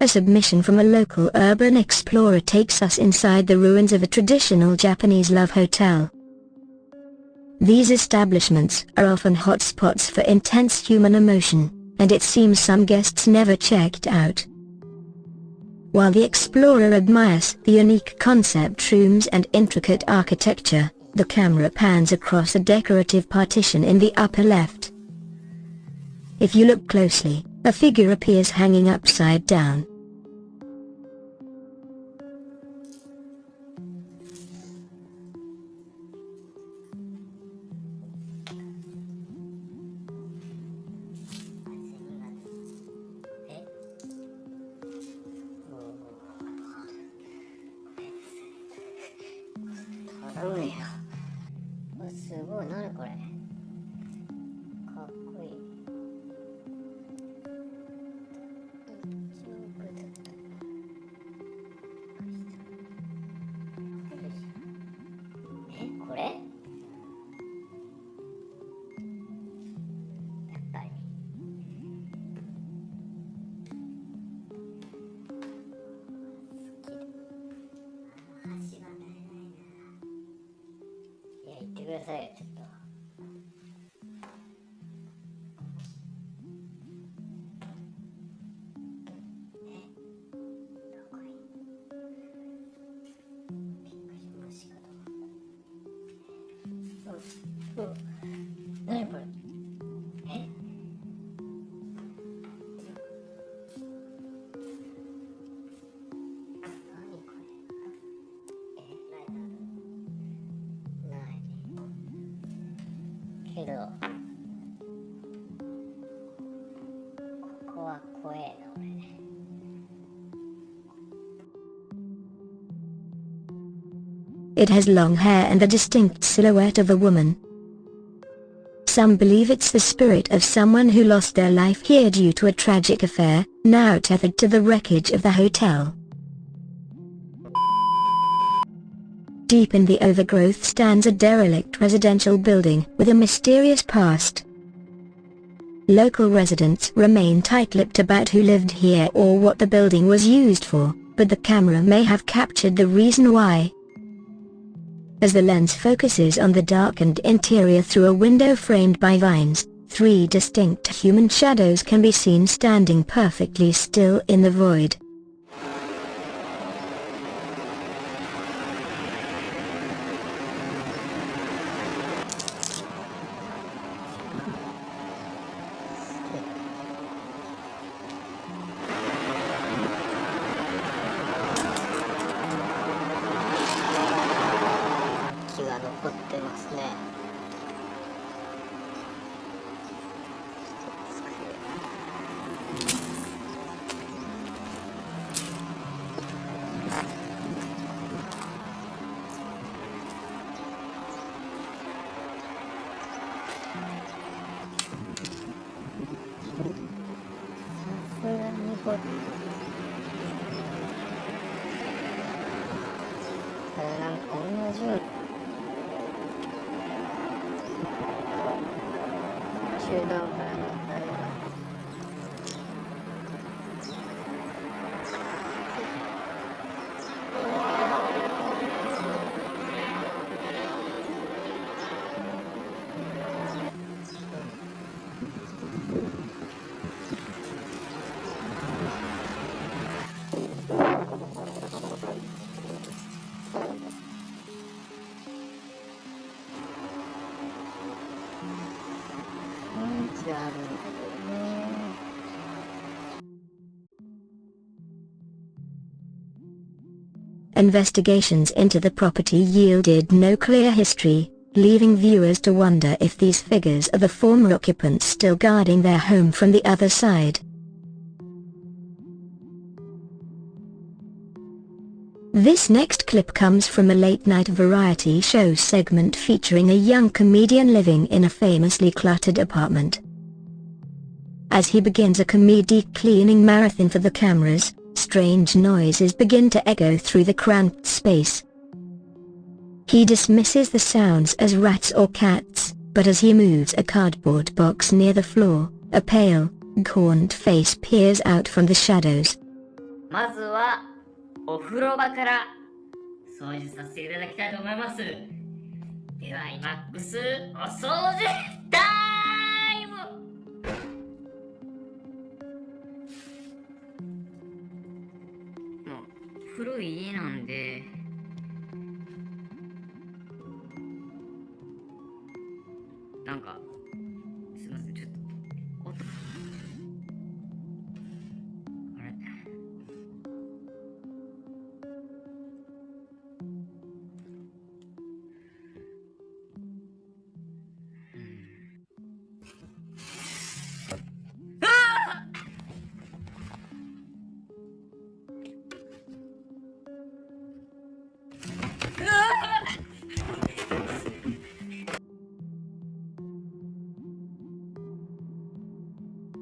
A submission from a local urban explorer takes us inside the ruins of a traditional Japanese love hotel. These establishments are often hotspots for intense human emotion, and it seems some guests never checked out. While the explorer admires the unique concept rooms and intricate architecture, the camera pans across a decorative partition in the upper left. If you look closely, a figure appears hanging upside down. It has long hair and the distinct silhouette of a woman. Some believe it's the spirit of someone who lost their life here due to a tragic affair, now tethered to the wreckage of the hotel. Deep in the overgrowth stands a derelict residential building with a mysterious past. Local residents remain tight-lipped about who lived here or what the building was used for, but the camera may have captured the reason why. As the lens focuses on the darkened interior through a window framed by vines, 3 distinct human shadows can be seen standing perfectly still in the void. Investigations into the property yielded no clear history, leaving viewers to wonder if these figures are the former occupants still guarding their home from the other side. This next clip comes from a late-night variety show segment featuring a young comedian living in a famously cluttered apartment. As he begins a comedy cleaning marathon for the cameras, strange noises begin to echo through the cramped space. He dismisses the sounds as rats or cats, but as he moves a cardboard box near the floor, a pale, gaunt face peers out from the shadows. まずはお風呂場から掃除させていただきたいと思います。ではイマックスお掃除タイム。もう古い家なんで、なんかすいません、ちょっと音あれ、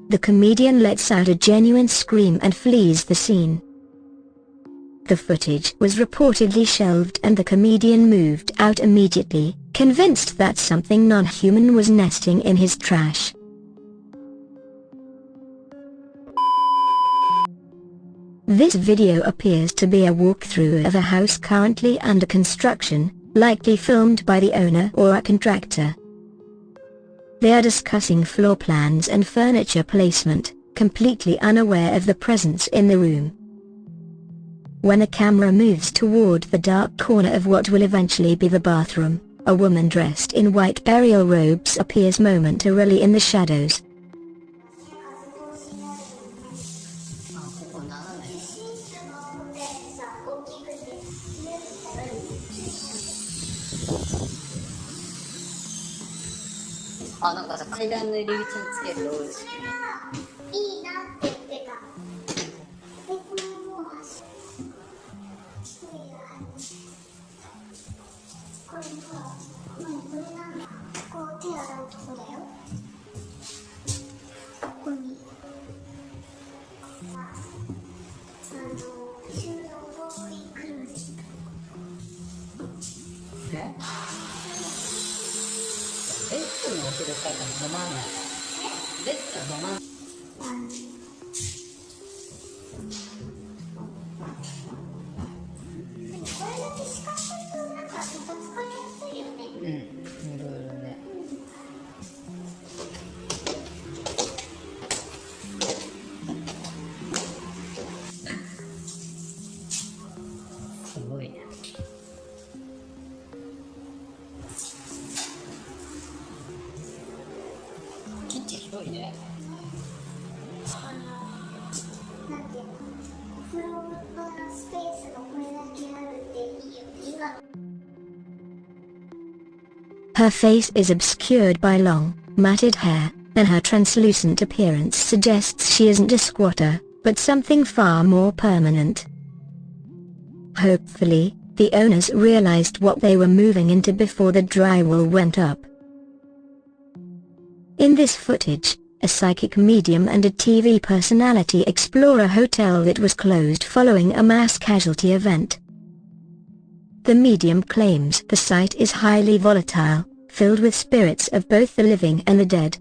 The comedian lets out a genuine scream and flees the scene. The footage was reportedly shelved and the comedian moved out immediately, convinced that something non-human was nesting in his trash. This video appears to be a walkthrough of a house currently under construction, likely filmed by the owner or a contractor. They are discussing floor plans and furniture placement, completely unaware of the presence in the room. When the camera moves toward the dark corner of what will eventually be the bathroom, a woman dressed in white burial robes appears momentarily in the shadows. Her face is obscured by long, matted hair, and her translucent appearance suggests she isn't a squatter, but something far more permanent. Hopefully, the owners realized what they were moving into before the drywall went up. In this footage, a psychic medium and a TV personality explore a hotel that was closed following a mass casualty event. The medium claims the site is highly volatile, filled with spirits of both the living and the dead.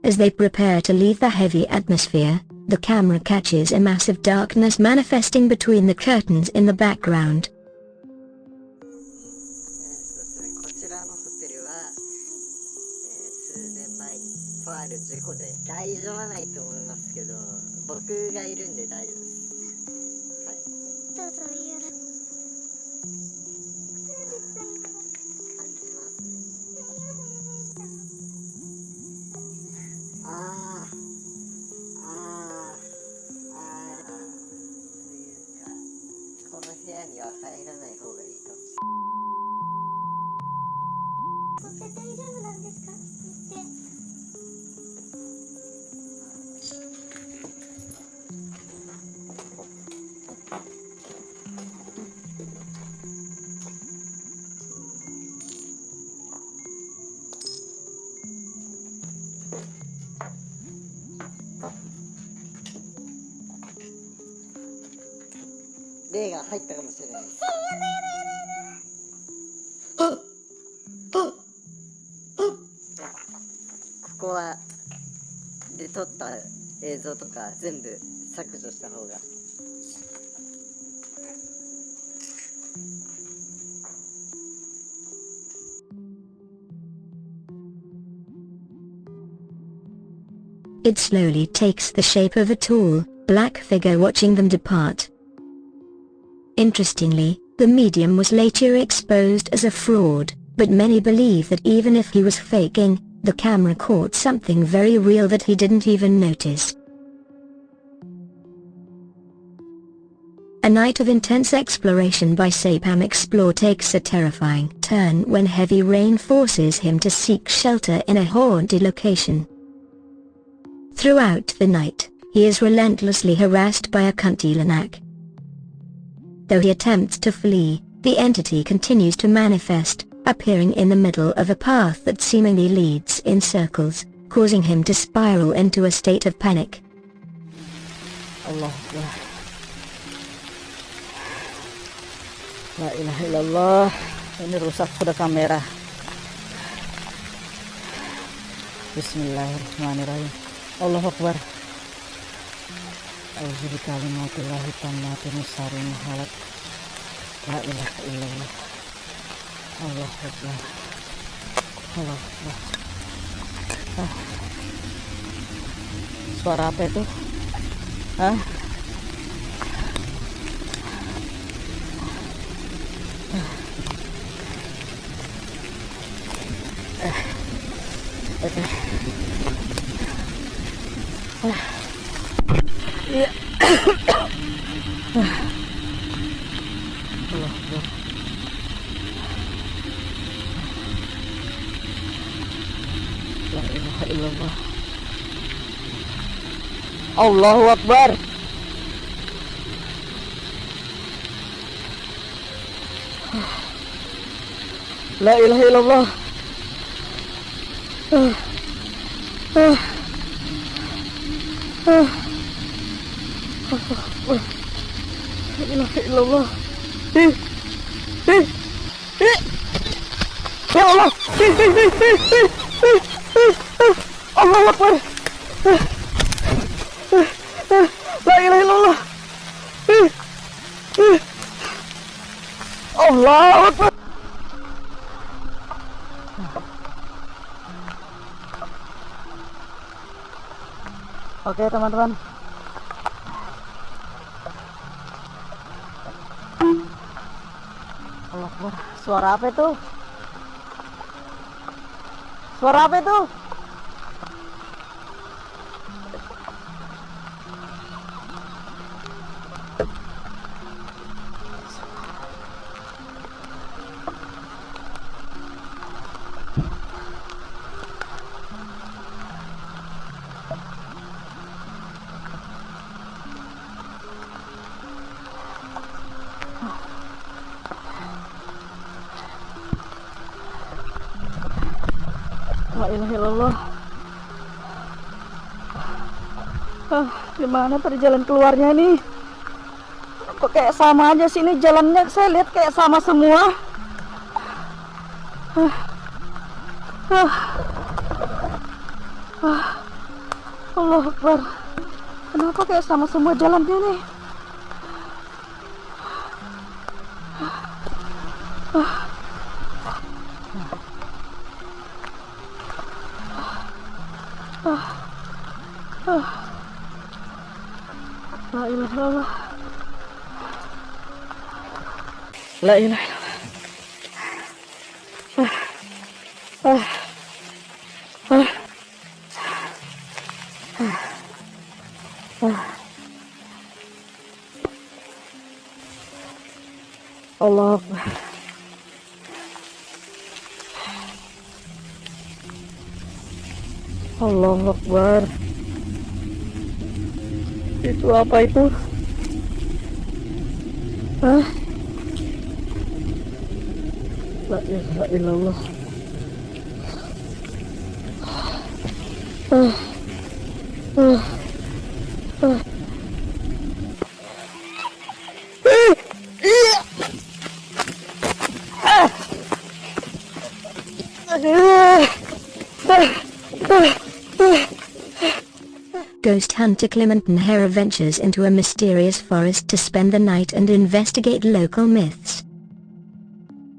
As they prepare to leave the heavy atmosphere, the camera catches a massive darkness manifesting between the curtains in the background. とある事故で大丈夫はないと思いますけど、僕がいるんで大丈夫です。はい。どうぞよろしく。感じますね。この部屋には入らない方がいいと。これ大丈夫なんですか？言って。 霊が入ったかもしれない。ここはで撮った映像とか全部削除した方が。It slowly takes the shape of a tall, black figure watching them depart. Interestingly, the medium was later exposed as a fraud, but many believe that even if he was faking, the camera caught something very real that he didn't even notice. A night of intense exploration by Sapam Explore takes a terrifying turn when heavy rain forces him to seek shelter in a haunted location. Throughout the night, he is relentlessly harassed by a kuntilanak. Though he attempts to flee, the entity continues to manifest, appearing in the middle of a path that seemingly leads in circles, causing him to spiral into a state of panic. Allah Akbar. La ilaha illallah. Ini rusak sudah kamera. Bismillahirrahmanirrahim. Allah Akbar. A'udzu bikalimatillahi tammati min syarri ma khalaq. La ilaha illallah. Allah Akbar. Allah Akbar. Suara apa itu? Hah? Ya. Allah Akbar. La ilaha illallah. Allahu Akbar. La ilaha illallah. La ilaha illallah. Ya Allah. Allahu Akbar. La ilaha illallah. Allahu Akbar. Oke teman-teman, Allah Akbar. Suara apa itu? Suara apa itu? La ilaha illallah. Gimana tadi jalan keluarnya nih? Kok kayak sama aja sih, ini jalannya saya lihat kayak sama semua. Allah Akbar. Kenapa kayak sama semua jalannya nih? La ilaha illallah. La ilaha illallah. Allah Akbar. Allah Akbar. Itu apa itu? Hah? La ilaha illallah. Ghost hunter Clementon Hare ventures into a mysterious forest to spend the night and investigate local myths.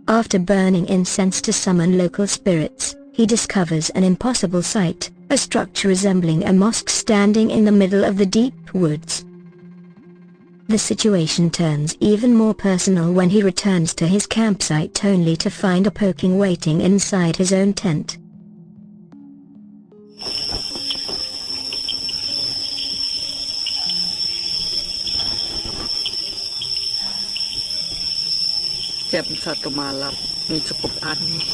After burning incense to summon local spirits, he discovers an impossible sight, a structure resembling a mosque standing in the middle of the deep woods. The situation turns even more personal when he returns to his campsite only to find a poking waiting inside his own tent. Jam 1 malam, ini cukup aneh.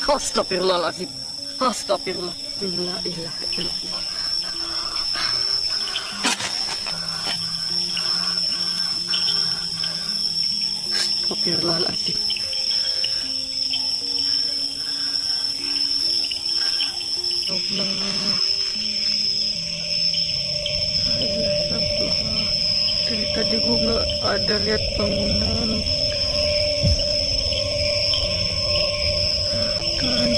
Astagfirullahaladzim. Astagfirullah. La ilaha illallah. Astagfirullahaladzim. Allah. Dari tadi gue nggak ada lihat bangunan. Kan.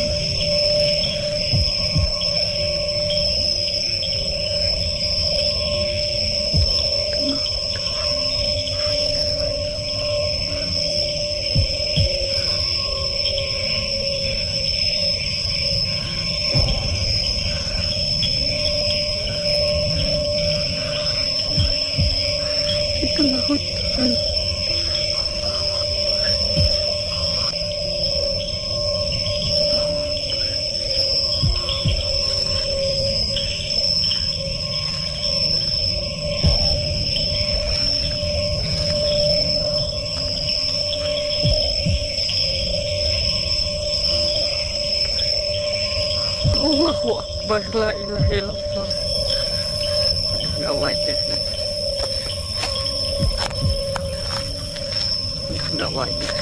Di tengah hutan. Allahu Akbar, la ilaha illallah. Nggak wajar. Nggak wajar.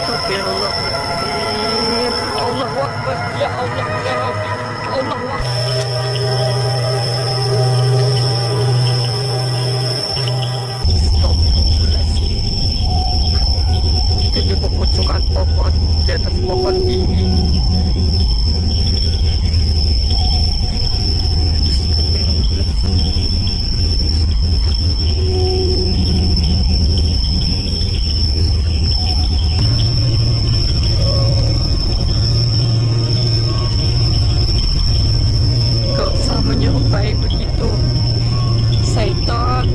Astagfirullahaladzim. Allahu Akbar. Ya Allah, ya Rabbi. Allahu Akbar. Ini pepojokan pohon, di atas pohon ini. Gak usah menyerupai begitu. Syaitan,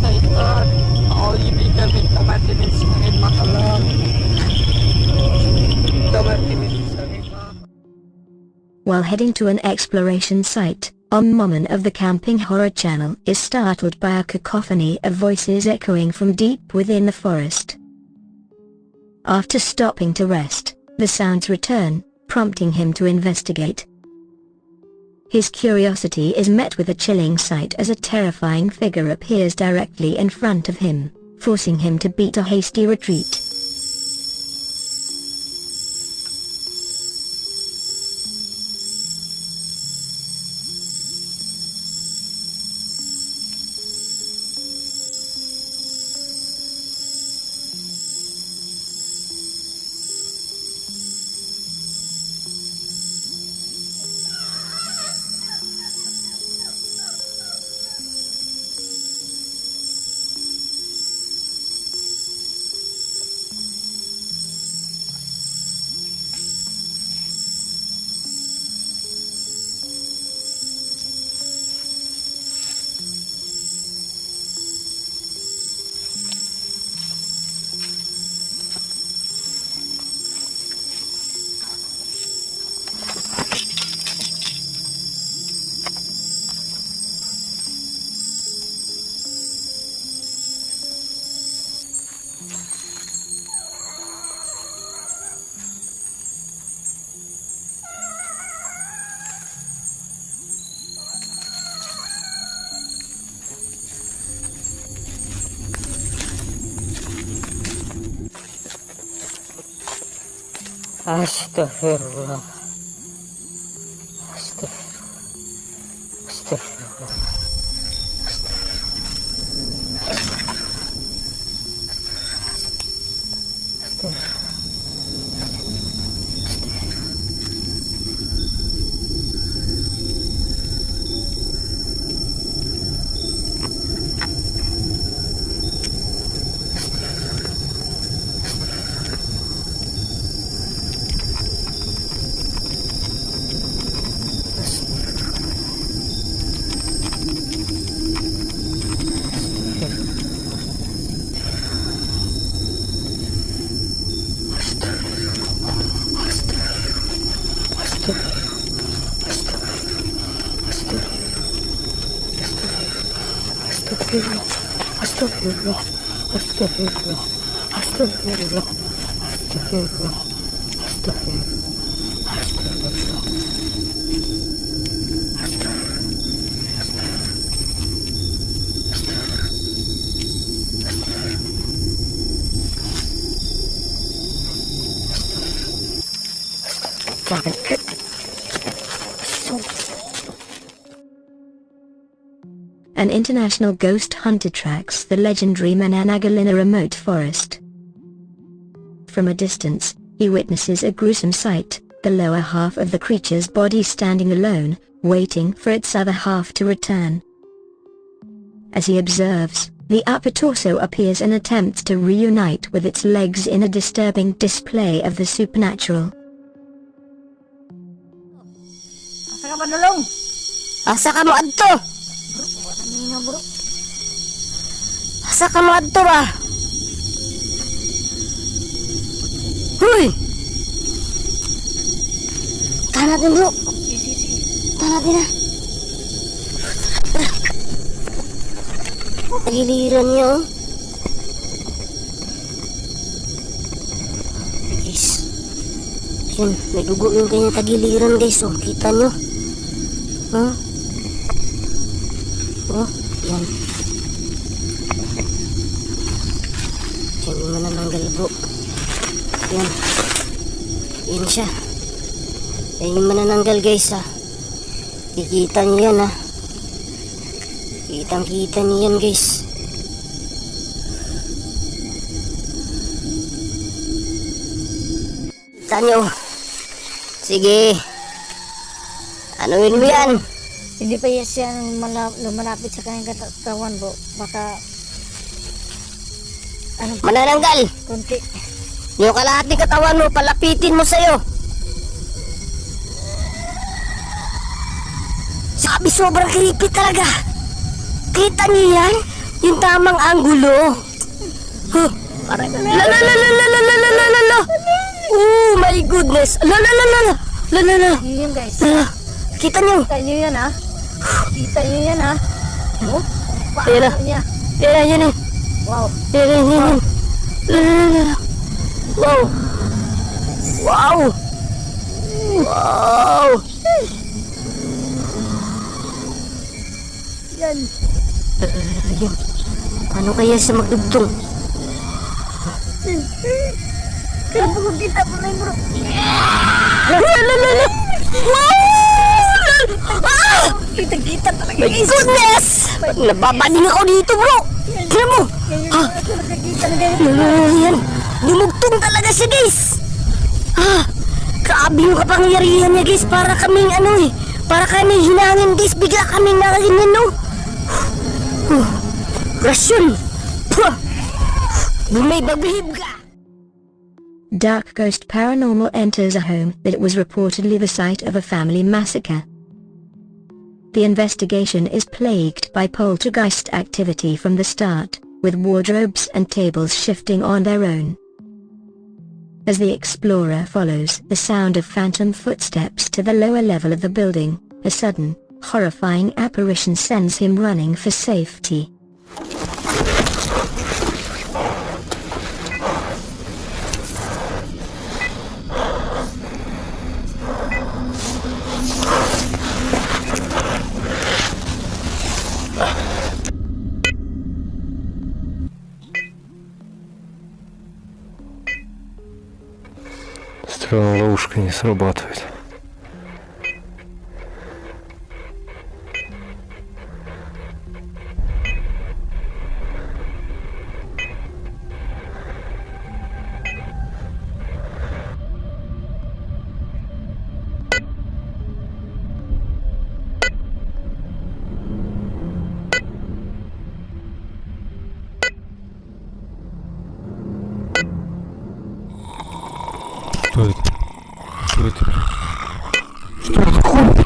syaitan. Aulibika min tamatinin syarin makalam. Tamatinin syarin makalam. While heading to an exploration site, Moman of the Camping Horror Channel is startled by a cacophony of voices echoing from deep within the forest. After stopping to rest, the sounds return, prompting him to investigate. His curiosity is met with a chilling sight as a terrifying figure appears directly in front of him, forcing him to beat a hasty retreat. Astaghfirullah. Astaghfirullah. Astagfirullah, astagfirullah, astagfirullah, astagfirullah, astagfirullah, astagfirullah, An international ghost hunter tracks the legendary Mananagal in a remote forest. From a distance, he witnesses a gruesome sight, the lower half of the creature's body standing alone, waiting for its other half to return. As he observes, the upper torso appears and attempts to reunite with its legs in a disturbing display of the supernatural. Asa ka ba dulong? Asa ka mo adto? Bro. Asa ka mo adto ba? Huy! Tahan natin bro. Tahan natin na. Tagiliran niyo. Guys. Yan, may dugo yung kanyang tagiliran guys. Oh, kita nyo. Huh? Oh, yan. Yan yung manananggal bro. Yan. Yan siya. Yan yung manananggal guys ha. Kikita nyo yan ha. Kitang kita nyo yan guys. Kita nyo. Sige. Anuin mo yan. Hindi pa siya lumalapit sa kanyang katawan bro. Baka Manananggal. konti. Yung kalahati katawan mo, palapitin mo sa'yo. Sabi sobrang creepy talaga. Kita niyo yan? Yung tamang anggulo. Huh. Parang la. Oh my goodness. La. Yun guys. Kita niyo? Kita nyo yan ha. Kita nyo yan ha. Oh, Ayan na. niya. Yan. Wow. Yan. La. Wow. Yan. Yan. Paano kaya siya magdugtong? Kaya po kita po na yun bro. La. Wow! Kita talaga My guys. goodness! Nababaling ako dito bro! Tignan mo! Ngayon ako nakakita na ganyan. Yan! Dumugtong talaga siya guys! Grabe yung kapangyarihan niya guys! Para kaming para kaming hinangin guys! Bigla kaming nakaganyan no! Rasyon! Bumay bagbihib ka! Dark Ghost Paranormal enters a home that was reportedly the site of a family massacre. The investigation is plagued by poltergeist activity from the start, with wardrobes and tables shifting on their own. As the explorer follows the sound of phantom footsteps to the lower level of the building, a sudden, horrifying apparition sends him running for safety. Странно, ловушка не срабатывает. Что это? Что это? Что это такое?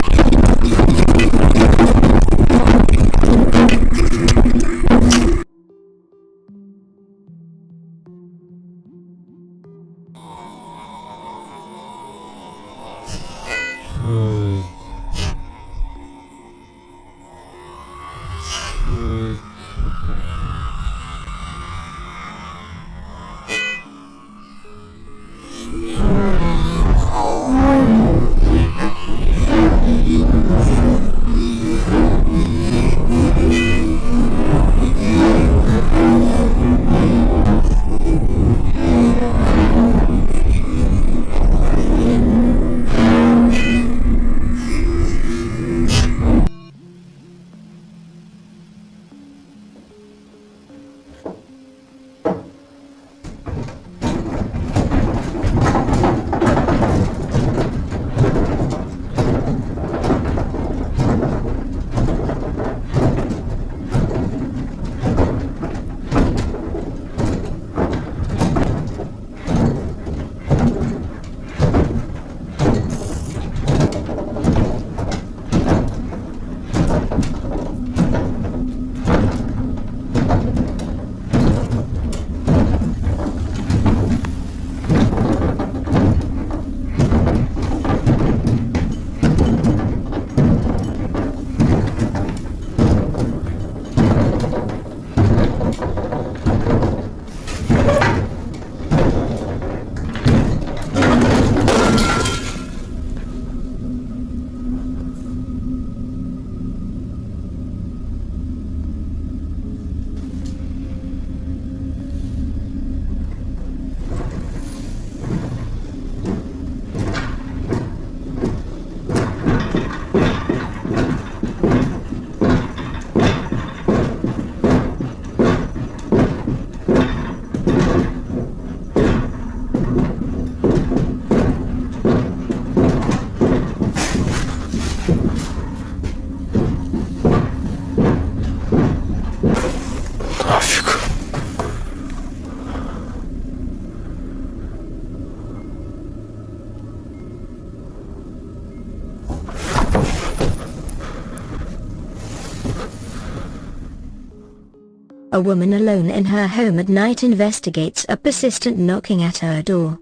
A woman alone in her home at night investigates a persistent knocking at her door.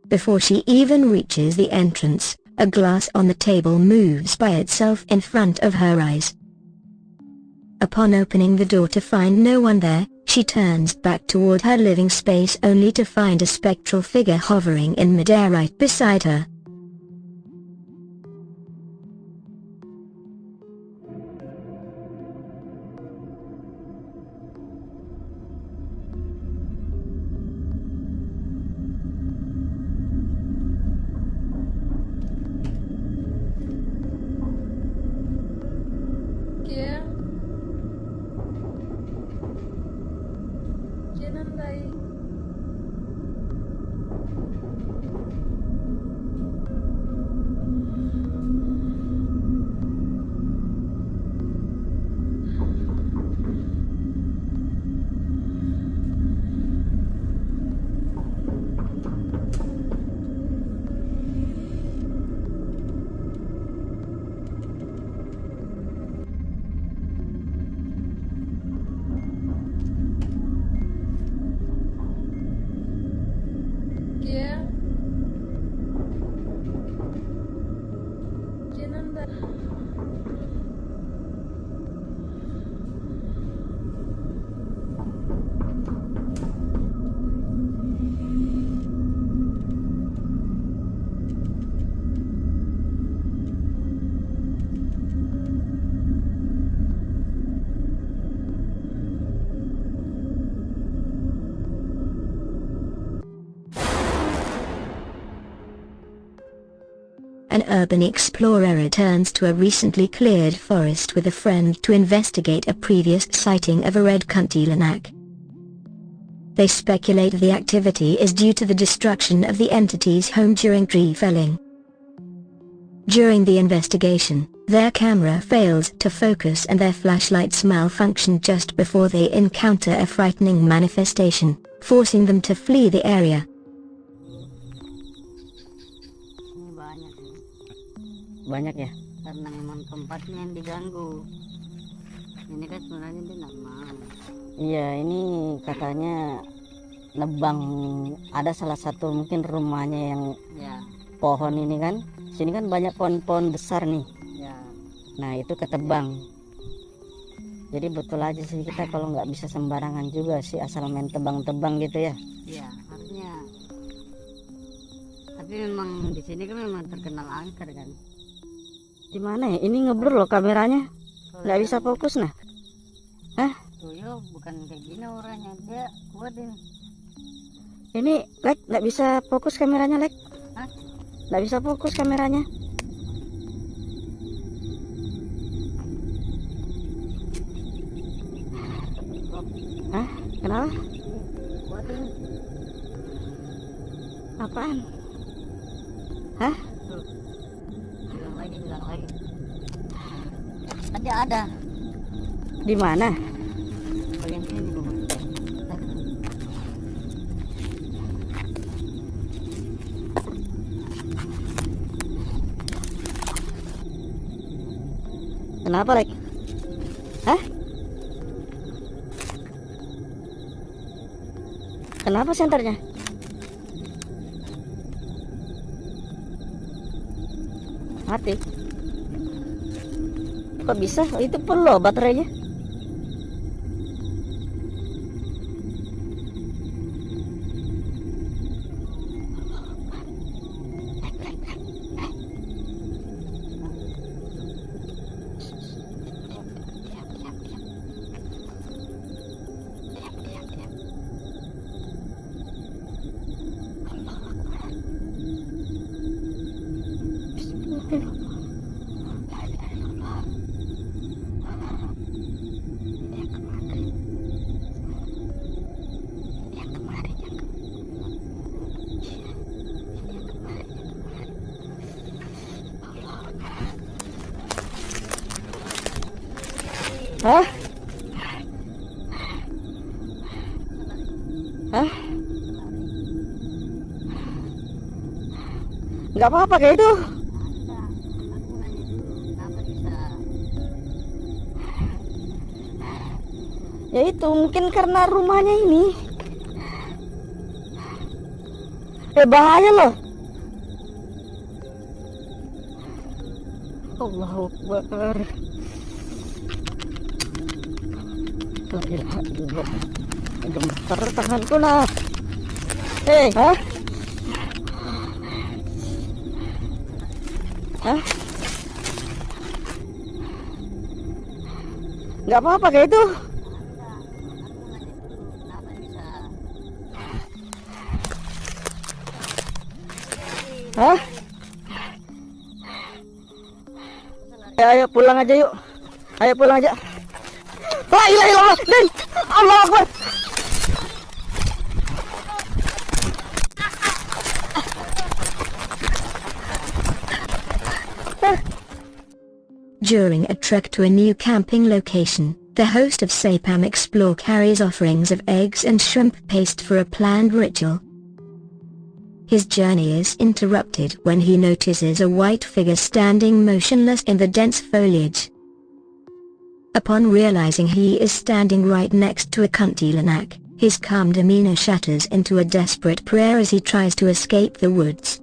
Before she even reaches the entrance, a glass on the table moves by itself in front of her eyes. Upon opening the door to find no one there, she turns back toward her living space only to find a spectral figure hovering in midair right beside her. an urban explorer returns to a recently cleared forest with a friend to investigate a previous sighting of a red kuntilanak. They speculate the activity is due to the destruction of the entity's home during tree felling. During the investigation, their camera fails to focus and their flashlights malfunction just before they encounter a frightening manifestation, forcing them to flee the area. Ini banyak ya. Banyak ya? Karena memang tempatnya yang diganggu. Ini kan sebenarnya dia nggak mau. Iya, ini katanya nebang, ada salah satu mungkin rumahnya yang Ya, pohon ini kan. Sini kan banyak pohon-pohon besar nih. ya. Nah itu ketebang. Jadi betul aja sih, kita kalau nggak bisa sembarangan juga sih asal main tebang-tebang gitu ya. Iya, harusnya. Tapi memang di sini kan memang terkenal angker kan. Gimana ya? Ini ngeblur loh kameranya. Nggak bisa fokus nah. Hah? Tuyul bukan kayak gini orangnya, dia kuat ini. Ini Lek, nggak bisa fokus kameranya Lek. Hah? Nggak bisa fokus kameranya. Hah? Kenapa? Kuat ini. Apaan? Hah? Bilang lagi, bilang lagi. Tadi ada. Di mana? Bagian sini di bawah. Kenapa Lek? Hah? Kenapa senternya? Mati. Kok bisa? Itu full loh baterainya. Hah? Hah? Nggak apa-apa kayak itu. Kenapa bisa? Ya itu mungkin karena rumahnya ini. Bahaya loh. Allahu Akbar. La ilaha illallah. Gemeter tanganku nah. Hei, hah? Hah? Nggak apa-apa kayak itu. Kenapa bisa? Hah? Ayo pulang aja yuk. Ayo pulang aja. La ilaha illallah. Dan Allah Akbar. During a trek to a new camping location, the host of Sapam Explore carries offerings of eggs and shrimp paste for a planned ritual. His journey is interrupted when he notices a white figure standing motionless in the dense foliage. Upon realizing he is standing right next to a kuntilanak, his calm demeanor shatters into a desperate prayer as he tries to escape the woods.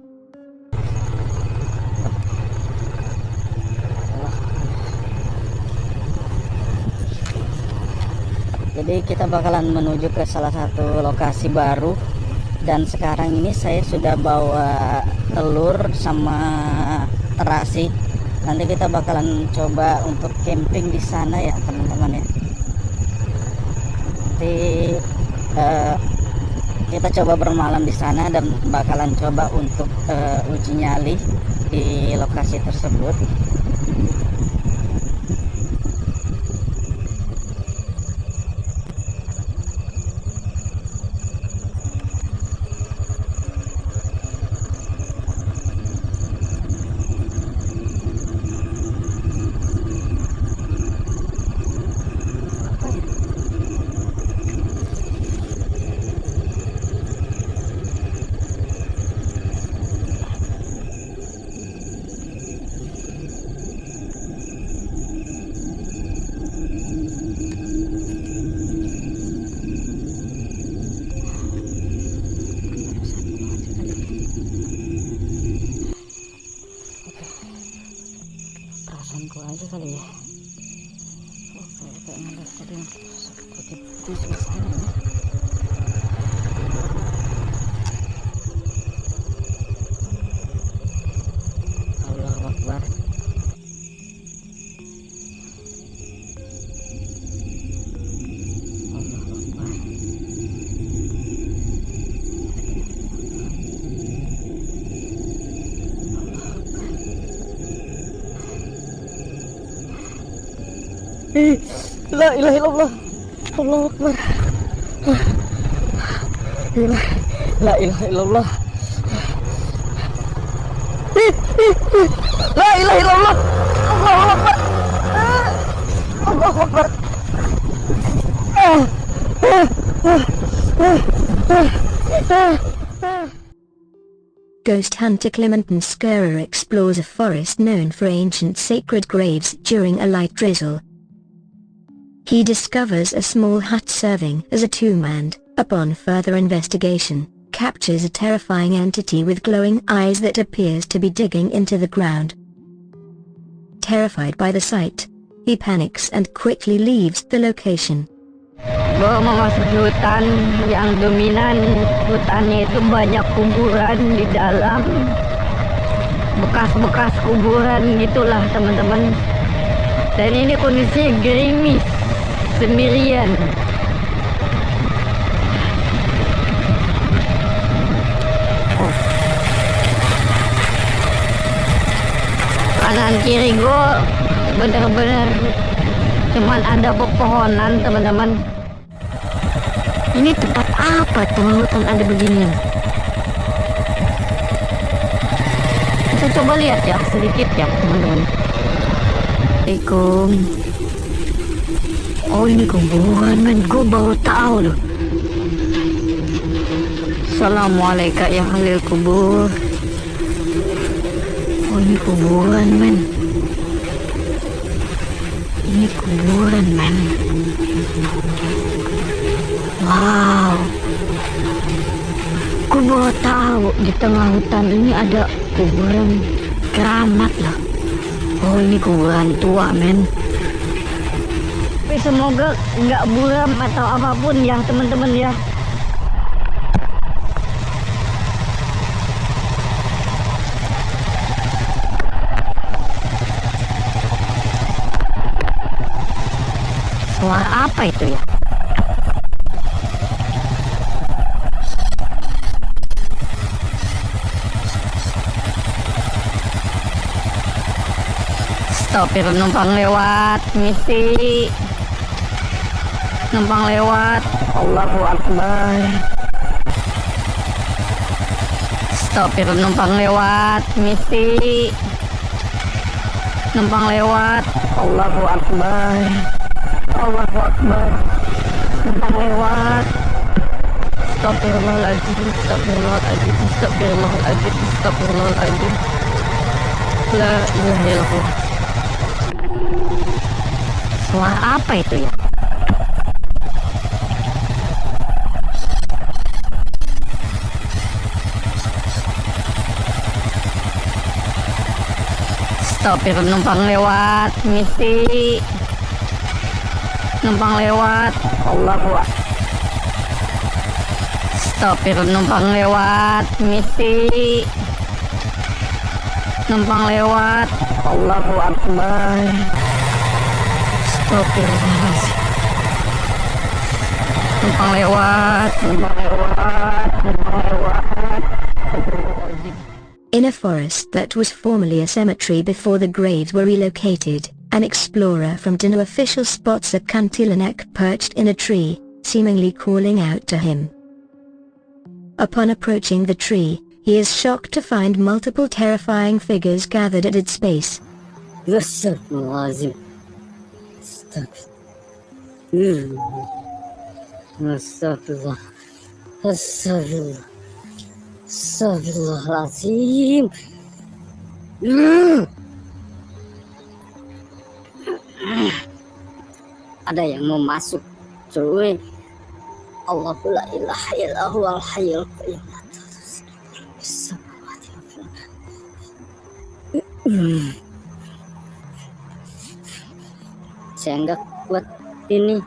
Jadi kita bakalan menuju ke salah satu lokasi baru. Dan sekarang ini saya sudah bawa telur sama terasi. Nanti kita bakalan coba untuk camping di sana ya teman-teman ya. Nanti kita coba bermalam di sana dan bakalan coba untuk uji nyali di lokasi tersebut. Perasaanku aja kali ya. Kayaknya ada tadi yang putih-putih sebelah sana ya. Allahu Akbar. Allahu Akbar. La ilaha illallah. Allahu Akbar. La ilaha illallah. La ilaha illallah. Allahu Akbar. Allahu Akbar. Ghost hunter Clementon Scarer explores a forest known for ancient sacred graves during a light drizzle. He discovers a small hut serving as a tomb and, upon further investigation, captures a terrifying entity with glowing eyes that appears to be digging into the ground. Terrified by the sight, he panics and quickly leaves the location. Bawa memasuki hutan yang dominan. Hutannya itu banyak kuburan di dalam, bekas-bekas kuburan itulah teman-teman. Dan ini kondisinya gerimis, sendirian. Kanan kiri gue bener-bener cuman ada pepohonan teman-teman. Ini tempat apa tuh hutan ada beginian? Kita coba lihat ya sedikit ya teman-teman. Assalamualaikum. Oh ini kuburan men, gue baru tahu loh. Assalamualaikum ya halil kubur. Oh ini kuburan men. Ini kuburan men. Wow. Gue baru tahu di tengah hutan ini ada kuburan keramat loh. Oh ini kuburan tua men. Tapi semoga nggak buram atau apapun ya teman-teman ya. Suara apa itu ya? Stop, numpang lewat, misi. Numpang lewat. Allahu Akbar. Stop, numpang lewat, misi. Numpang lewat. Allahu Akbar. Allahu Akbar. Numpang lewat. Astagfirullahaladzim. Astagfirullahaladzim. Astagfirullahaladzim. Astagfirullahaladzim. La ilaha illallah. Suara apa itu ya? Stop, numpang lewat, misi. Numpang lewat. Allahu Akbar. Stop, numpang lewat, misi. Numpang lewat. Allahu Akbar. Astagfirullahaladzim. Numpang lewat, numpang lewat, numpang lewat. In a forest that was formerly a cemetery before the graves were relocated, an explorer from Dino official spots a kuntilanak perched in a tree, seemingly calling out to him. Upon approaching the tree, he is shocked to find multiple terrifying figures gathered at its base. Astagfirullahaladzim. Astagfirullah. Astagfirullah. Astagfirullahaladzim. Ada yang mau masuk, cuy. Allahu la ilaha illa huwal hayyul qayyum. Saya nggak kuat ini.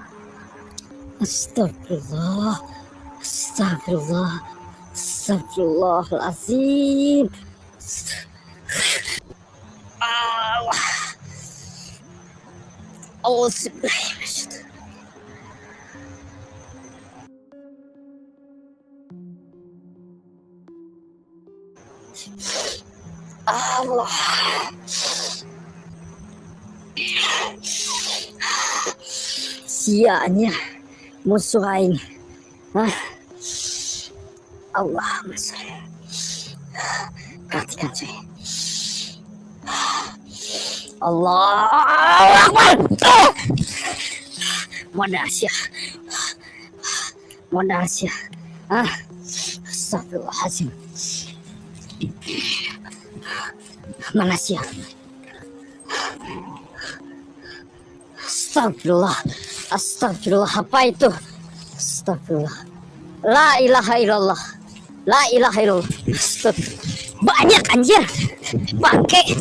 Astagfirullah. Astagfirullah. Astagfirullahaladzim. Allah. Auzubillahi. Allah. Sianya musuh ini. Allahumma sholli. Perhatikan saya. Allah Akbar. Modal Asia. Astagfirullahaladzim. Mana Asia? Astagfirullah, apa itu? Astagfirullah. La ilaha illallah. Banyak anjir. Bangke.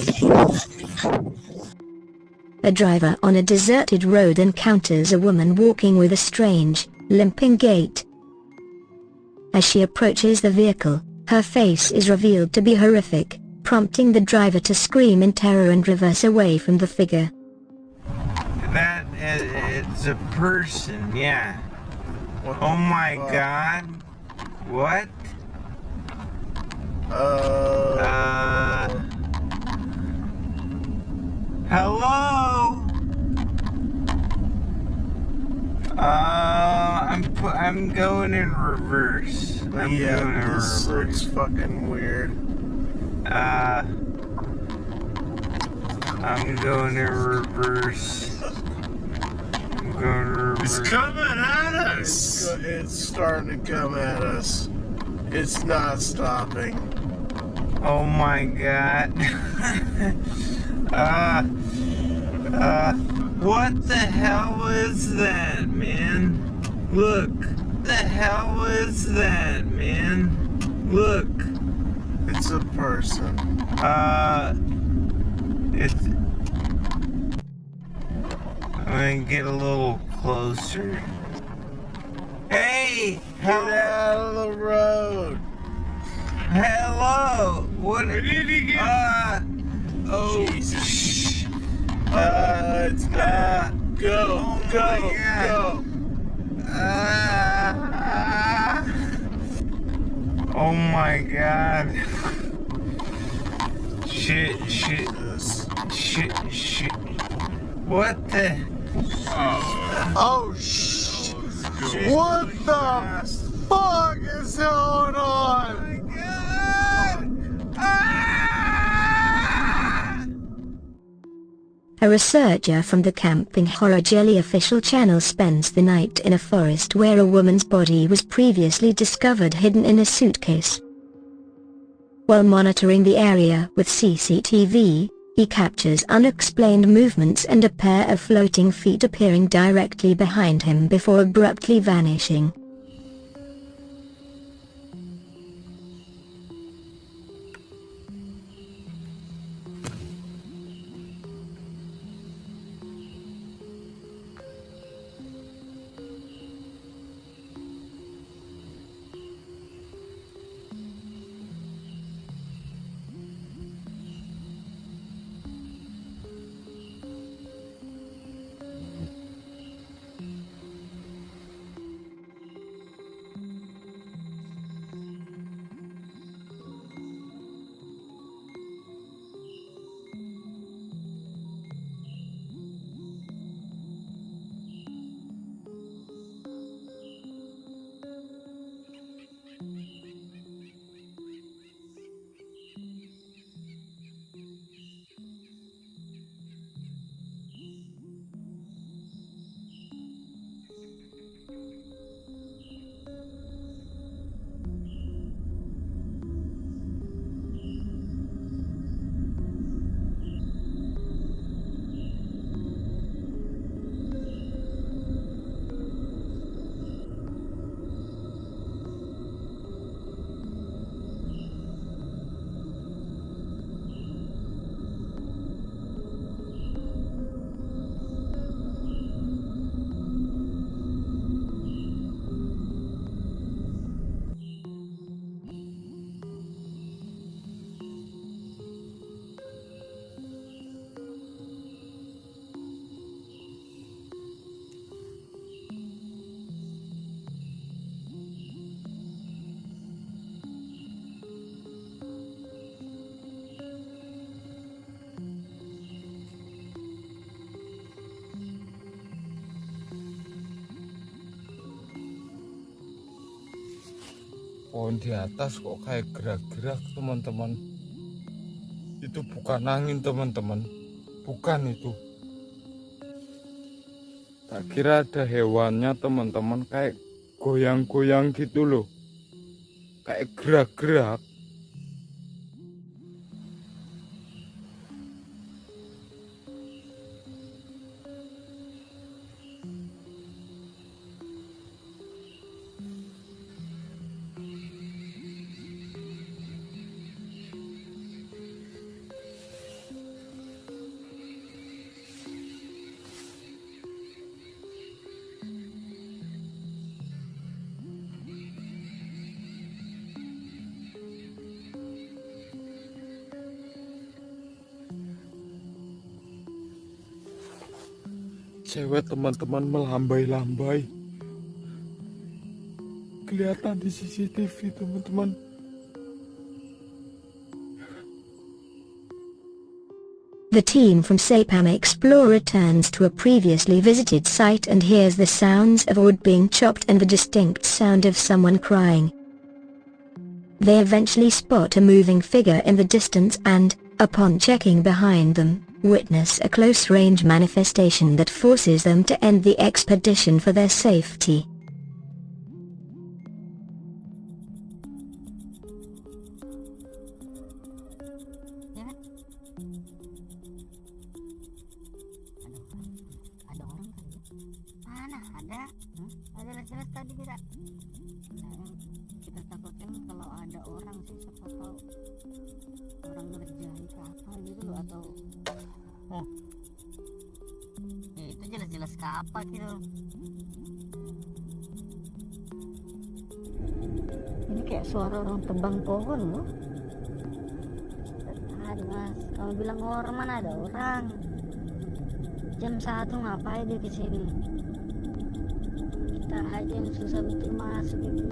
A driver on a deserted road encounters a woman walking with a strange, limping gait. As she approaches the vehicle, her face is revealed to be horrific, prompting the driver to scream in terror and reverse away from the figure. It's a person, yeah. Oh my god. What? Hello? I'm going in reverse. This looks fucking weird. I'm going in reverse. It's coming at us! It's starting to come at us. It's not stopping. Oh my god. What the hell is that, man? Look. The hell is that, man? Look. It's a person. I'm gonna get a little closer. Hey! Get out of the road! Hello! What? Where did he get? Oh, Jesus. It's not. Go. Oh my god. Shit. What the? Oh, shit. What the fuck is going on? Oh my god! A researcher from the Camping Horror Jelly official channel spends the night in a forest where a woman's body was previously discovered hidden in a suitcase. While monitoring the area with CCTV, he captures unexplained movements and a pair of floating feet appearing directly behind him before abruptly vanishing. pohon di atas kok kayak gerak-gerak teman-teman. Itu bukan angin teman-teman, bukan itu. Tak kira ada hewannya teman-teman, kayak goyang-goyang gitu loh, kayak gerak-gerak. Cewek teman-teman melambai-lambai, kelihatan di CCTV teman-teman. The team from Sapam Explore returns to a previously visited site and hears the sounds of wood being chopped and the distinct sound of someone crying. They eventually spot a moving figure in the distance and, upon checking behind them, witness a close-range manifestation that forces them to end the expedition for their safety. Ada jelas tadi kita takutkan kalau ada orang sih, siapa tahu orang ngerjain ke apa gitu loh, atau ya itu jelas-jelas ke apa gitu. Ini kayak suara orang tebang pohon loh. Tadi mas, kamu bilang orang, mana ada orang? Jam 1 ngapain dia kesini? Kita aja yang susah betul masuk ini.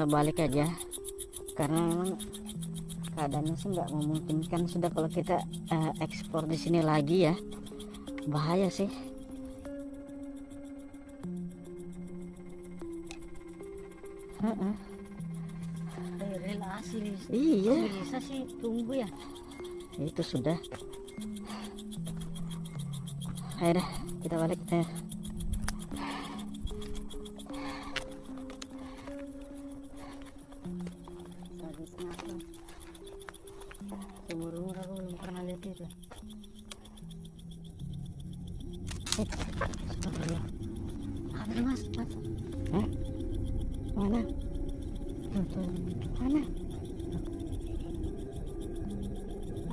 Balik aja karena memang keadaannya sih nggak memungkinkan sudah kalau kita ekspor di sini lagi ya, bahaya sih. Relasi iya bisa sih, tunggu ya itu sudah. Ayo dah kita balik. Umur aku belum pernah lihat itu. Apa mas? Hah? Mana? Mana?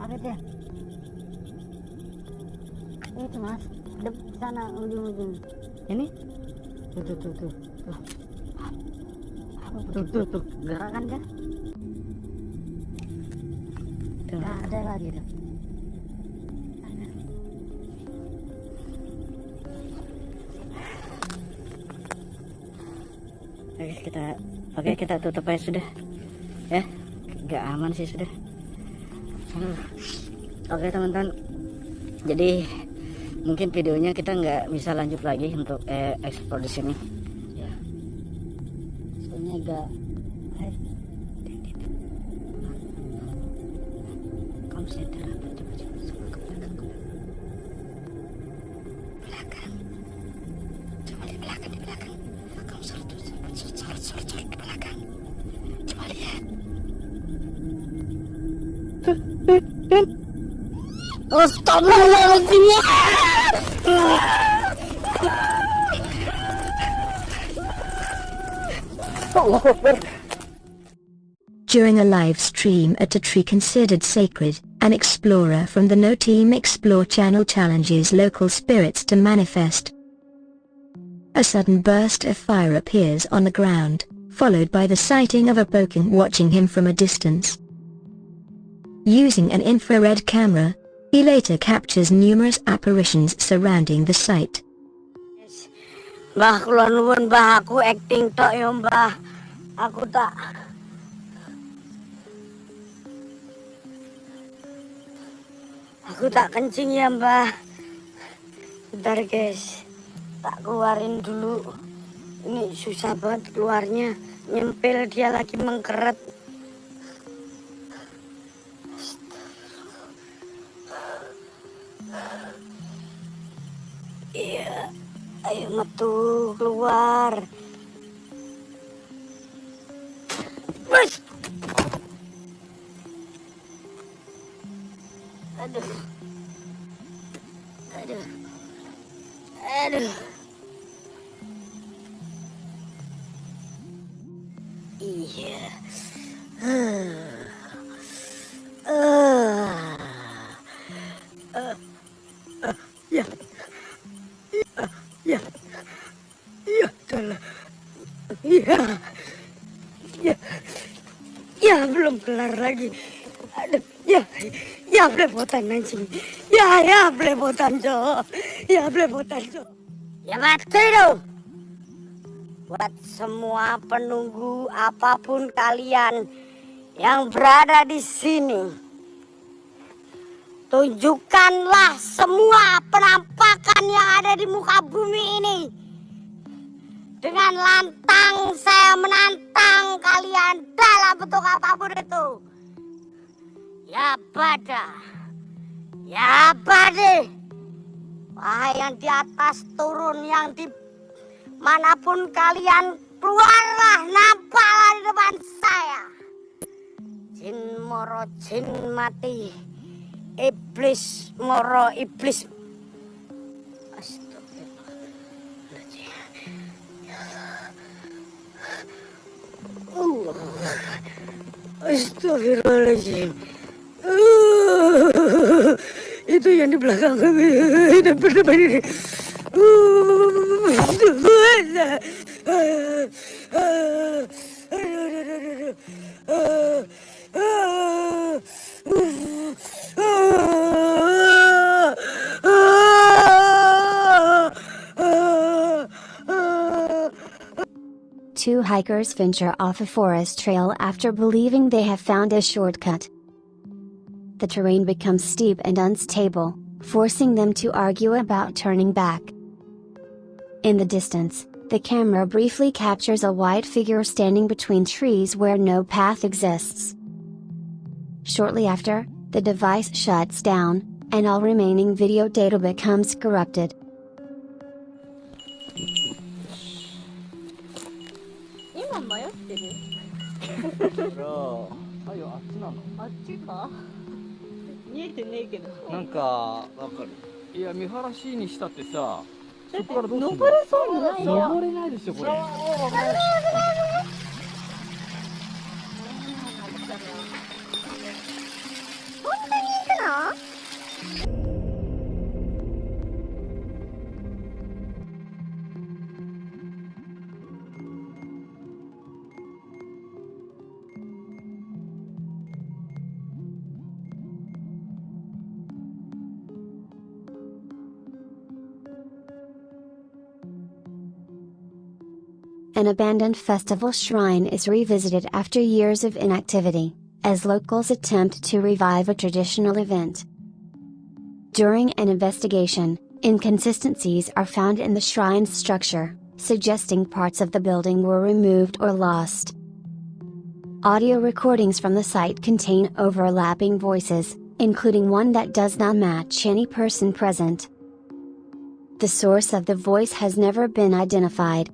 Apa itu? Itu mas, di sana ujung-ujung. Ini? Tuh. Tuh, gerakan kah? Nggak ada lagi tuh. Oke kita tutup aja sudah ya, nggak aman sih sudah. Oke teman-teman, jadi mungkin videonya kita nggak bisa lanjut lagi untuk ekspor di sini ya, soalnya agak kamu sadar apa, coba ke belakang, coba di belakang kamu sorot di belakang, coba lihat. Astagfirullahaladzim. During a live stream at a tree considered sacred, an explorer from the No Team Explore channel challenges local spirits to manifest. A sudden burst of fire appears on the ground, followed by the sighting of a Pokemon watching him from a distance. Using an infrared camera, he later captures numerous apparitions surrounding the site. Mbah, kula nuwun mbah, aku acting tok ya mbah. Aku tak Aku tak kencing ya mbak. Bentar guys, tak keluarin dulu. Ini susah banget keluarnya. Nyempil dia lagi mengkeret. Iya, ayo metu keluar. Bus. Aduh. Aduh. Aduh. Iya. Ya. Ya. Ya, telah. Ya. Ya. Ya, belum kelar lagi. Aduh, ya. Ya, belepotan anjing. Ya, belepotan, Cok. Ya, belepotan, Cok. Ya, mati dong. Buat semua penunggu apapun kalian yang berada di sini, tunjukkanlah semua penampakan yang ada di muka bumi ini. Dengan lantang saya menantang kalian dalam bentuk apapun itu. Ya bada, ya bade, wahai yang di atas turun, yang di manapun kalian, keluarlah, nampaklah di depan saya. Jin moro jin mati, iblis moro iblis. Astagfirullahaladzim. Itu yang di belakang kami dan depan ini. Two hikers venture off a forest trail after believing they have found a shortcut. The terrain becomes steep and unstable, forcing them to argue about turning back. In the distance, the camera briefly captures a white figure standing between trees where no path exists. Shortly after, the device shuts down, and all remaining video data becomes corrupted. An abandoned festival shrine is revisited after years of inactivity, as locals attempt to revive a traditional event. During an investigation, inconsistencies are found in the shrine's structure, suggesting parts of the building were removed or lost. Audio recordings from the site contain overlapping voices, including one that does not match any person present. The source of the voice has never been identified.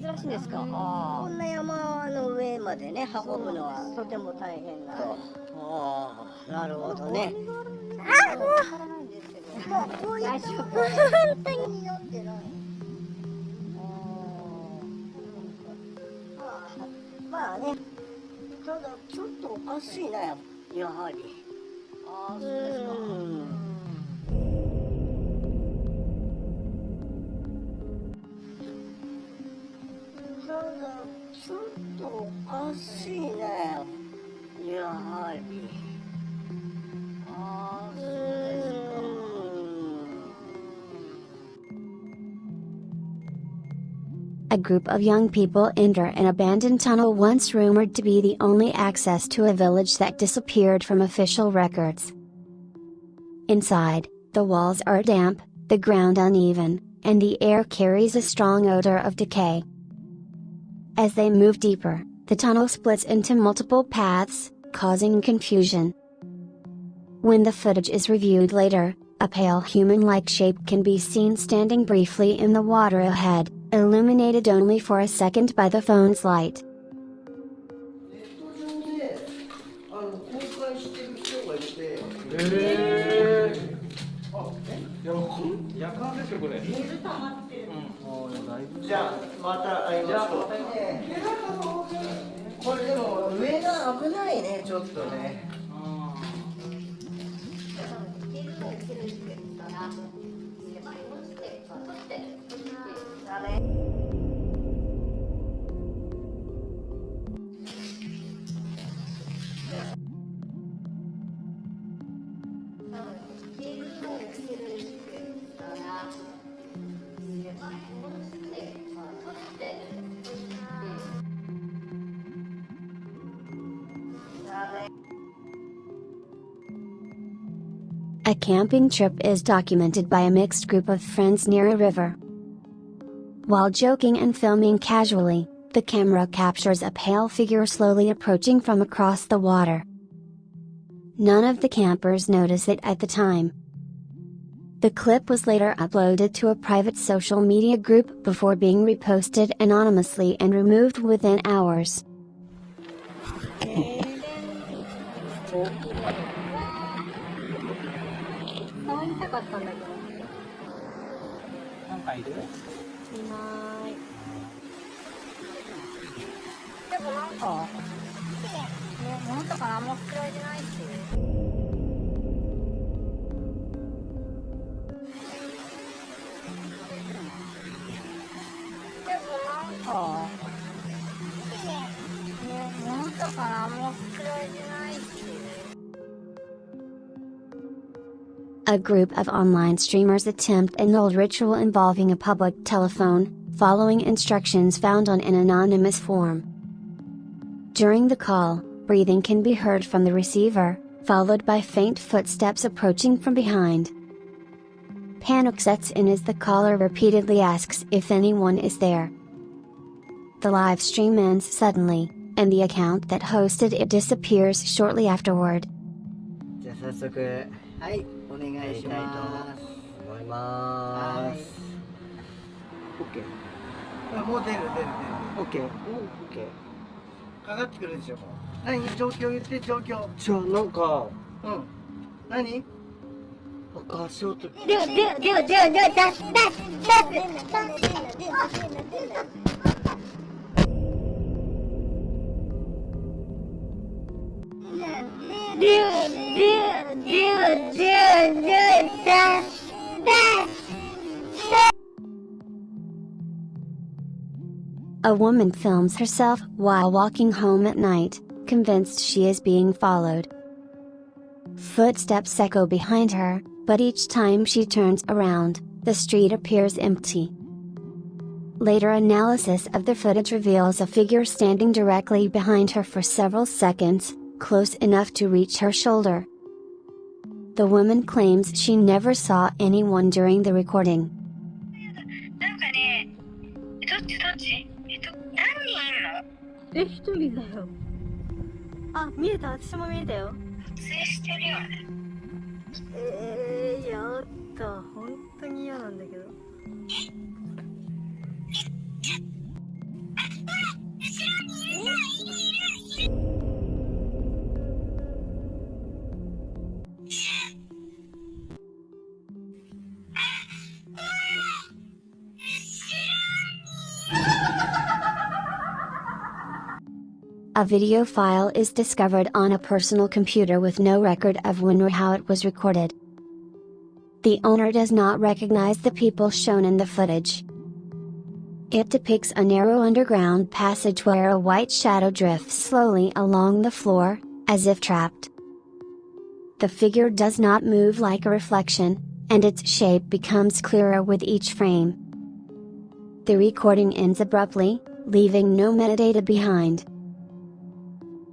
珍しいんですか。こんな山の上までね運ぶのはとても大変な。ああ、なるほどね。あ、もうこういう本当に酔ってない。まあね、ただちょっとおかしいなやはり。ああ、そうですか。ちょっとおかしいね、やはり。ああ、そうですか。A group of young people enter an abandoned tunnel once rumored to be the only access to a village that disappeared from official records. Inside, the walls are damp, the ground uneven, and the air carries a strong odor of decay. As they move deeper, the tunnel splits into multiple paths, causing confusion. When the footage is reviewed later, a pale human-like shape can be seen standing briefly in the water ahead, illuminated only for a second by the phone's light. 夜間ですよこれ。じゃあまた会いましょう。これでも上が危ないね、ちょっとね。A camping trip is documented by a mixed group of friends near a river. While joking and filming casually, the camera captures a pale figure slowly approaching from across the water. None of the campers notice it at the time. The clip was later uploaded to a private social media group before being reposted anonymously and removed within hours. 触りたかったんだけど。なんかいる？いない。でもなんか、ね、物とか何も作られてないし。でもなんか、ね、物とか何も作られてないし。A group of online streamers attempt an old ritual involving a public telephone, following instructions found on an anonymous form. During the call, breathing can be heard from the receiver, followed by faint footsteps approaching from behind. Panic sets in as the caller repeatedly asks if anyone is there. The live stream ends suddenly, and the account that hosted it disappears shortly afterward. じゃあ早速、はい、お願いします。思います。オッケー。もう出る。オッケー。かかってくるでしょ。何状況言って状況。じゃあなんか。何？足音。出る。A woman films herself while walking home at night, convinced she is being followed. Footsteps echo behind her, but each time she turns around, the street appears empty. Later analysis of the footage reveals a figure standing directly behind her for several seconds, close enough to reach her shoulder. The woman claims she never saw anyone during the recording. 一人だよ。あ、見えた。私も見えたよ。撮影してるよね。やった。本当に嫌なんだけど。A video file is discovered on a personal computer with no record of when or how it was recorded. The owner does not recognize the people shown in the footage. It depicts a narrow underground passage where a white shadow drifts slowly along the floor, as if trapped. The figure does not move like a reflection, and its shape becomes clearer with each frame. The recording ends abruptly, leaving no metadata behind.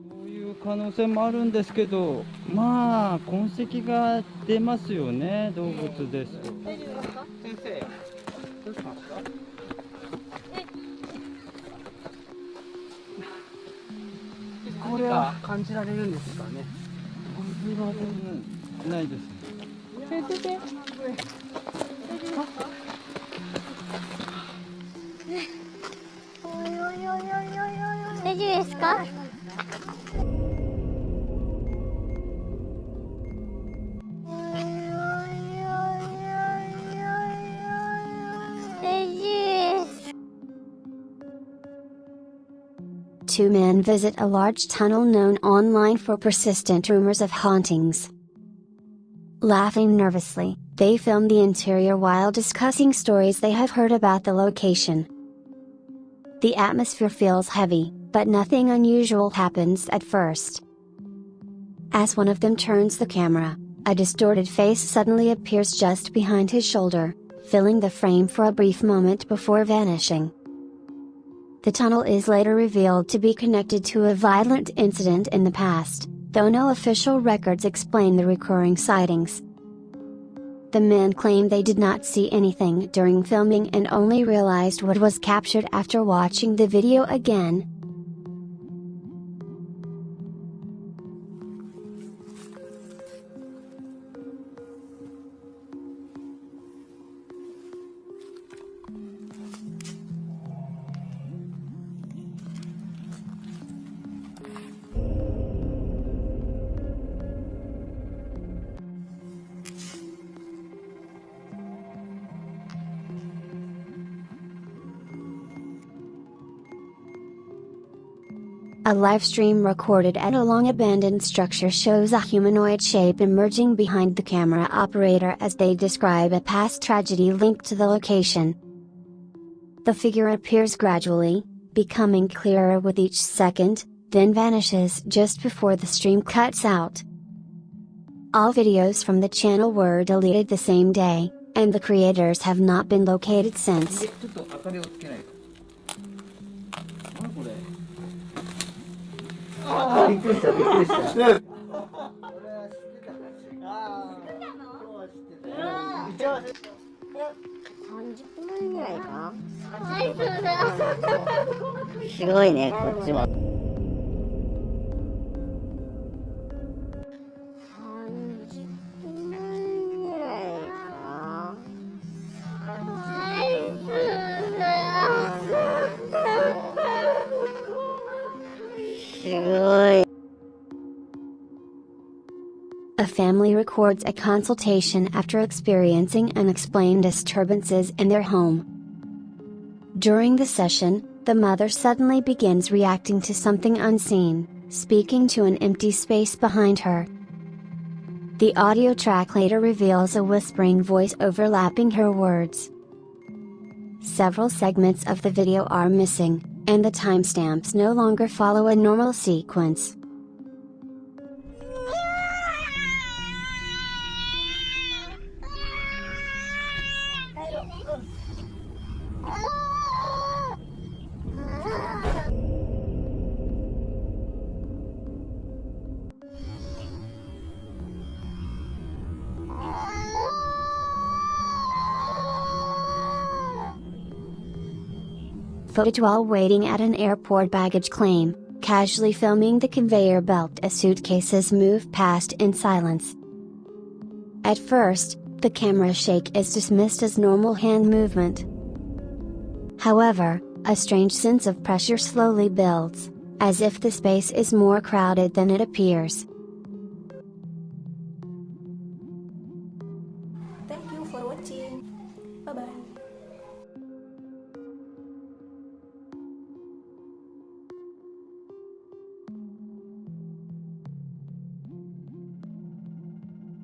そういう可能性もあるんですけど、まあ痕跡が出ますよね、動物ですと。先生、どうしますか？これは感じられるんですかね？これはないです。先生。大丈夫ですか？Two men visit a large tunnel known online for persistent rumors of hauntings. Laughing nervously, they film the interior while discussing stories they have heard about the location. The atmosphere feels heavy, but nothing unusual happens at first. As one of them turns the camera, a distorted face suddenly appears just behind his shoulder, filling the frame for a brief moment before vanishing. The tunnel is later revealed to be connected to a violent incident in the past, though no official records explain the recurring sightings. The men claim they did not see anything during filming and only realized what was captured after watching the video again. A live stream recorded at a long-abandoned structure shows a humanoid shape emerging behind the camera operator as they describe a past tragedy linked to the location. The figure appears gradually, becoming clearer with each second, then vanishes just before the stream cuts out. All videos from the channel were deleted the same day, and the creators have not been located since. A family records a consultation after experiencing unexplained disturbances in their home. During the session, the mother suddenly begins reacting to something unseen, speaking to an empty space behind her. The audio track later reveals a whispering voice overlapping her words. Several segments of the video are missing, and the timestamps no longer follow a normal sequence. Footage while waiting at an airport baggage claim, casually filming the conveyor belt as suitcases move past in silence. At first, the camera shake is dismissed as normal hand movement. However, a strange sense of pressure slowly builds, as if the space is more crowded than it appears.